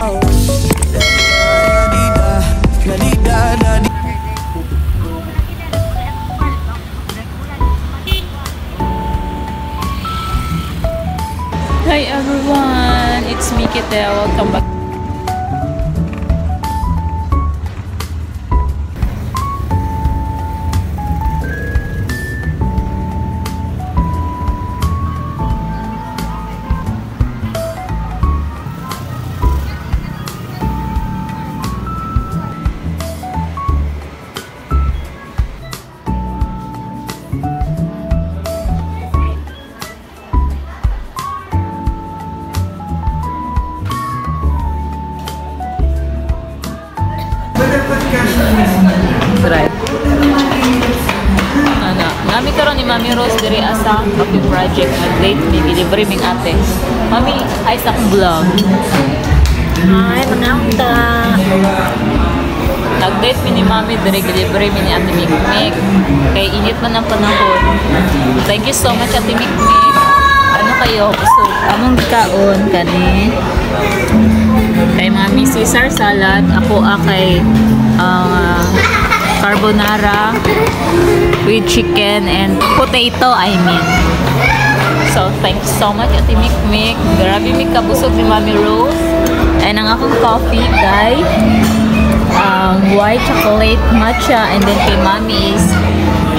Hi everyone, it's me Kite. Welcome back. Right. Ano, nami karon ni Mami Rose diri asa coffee project nag-date mi delivery ming ate. Mami, ay sa akong vlog. Ay, manauta. Nag-date mi ni Mami diri delivery mi ni Ate Mikmik. Kay init man ang panahon. Thank you so much Ate Mikmik. Ano kayo? So, among kaon kani kay Mami Caesar salad, ako kay carbonara with chicken and potato, I mean. So, thanks so much Ate Mikmik. Grabe mi kabusog ni Mami Rose. And ang akong coffee, guys, white chocolate matcha, and then kay Mami is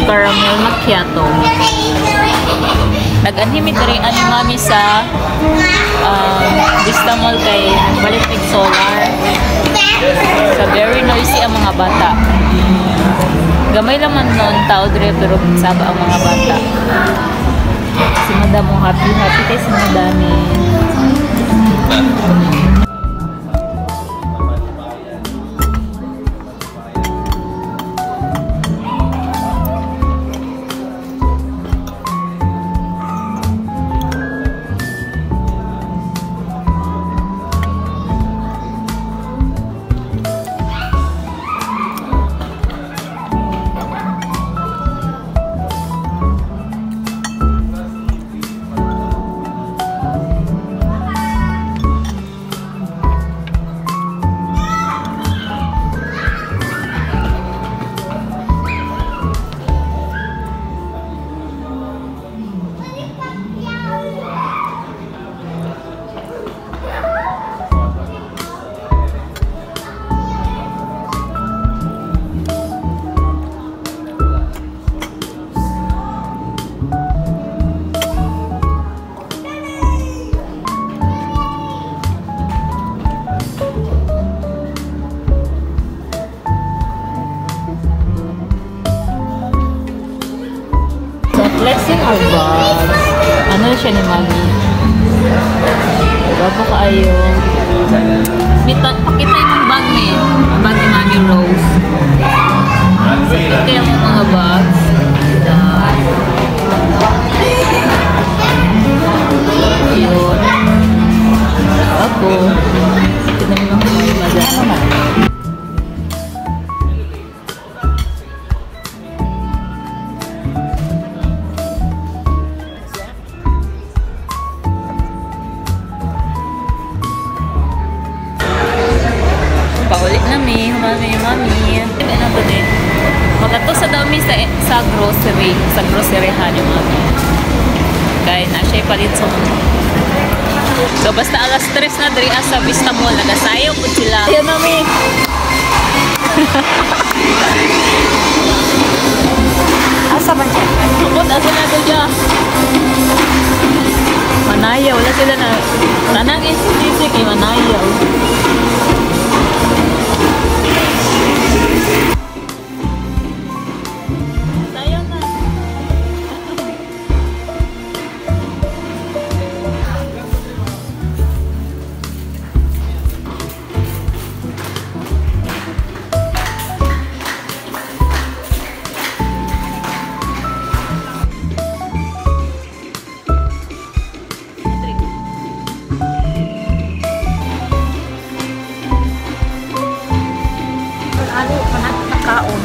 caramel macchiato. Nag-anhimit rin ni Mami sa Vista Mall kay Balitig Solar. So, very noisy ang mga bata. Gamay naman noon tao dire pero saba ang mga bata. Si Madam mo happy kay si Madami. Flexing our bags. Ano siya ni Mami? Bago kaayo. Pakita yung bag ni. Bag ni Mami Rose. Pakita yung mga bags. Yun. Ako. Pakita mo lang yung madama. Paulit na Mami. Ano to din? Magato sa dami sa grocery. Sa groceryhan yung Mami. Kaya na siya ipalit sa mga. So basta alas 3 na diri sa Vista Mall. Nagasayaw po sila. Ayan Mami. Asa man siya? Tukot, asa na ito dyan? Manaya, wala sila na. Tanang institusi kay Manaya.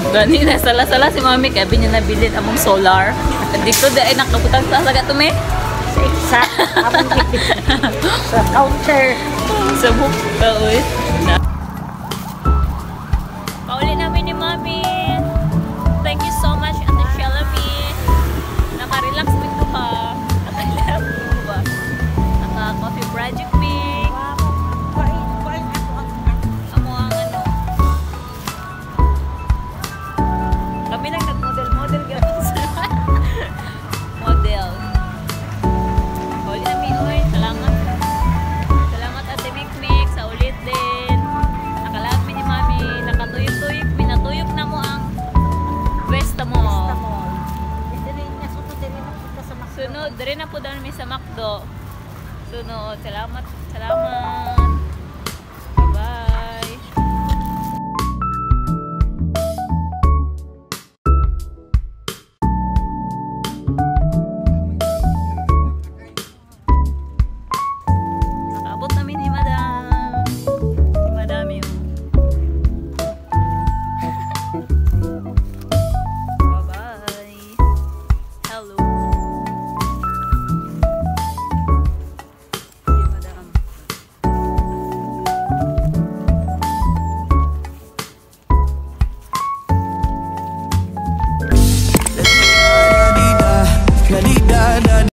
Gani na sala-sala si Mami kaya niya nabilin among solar. Dito dahil nakabutang sa sagat to me. Sa counter. Sa buka, oy. Na.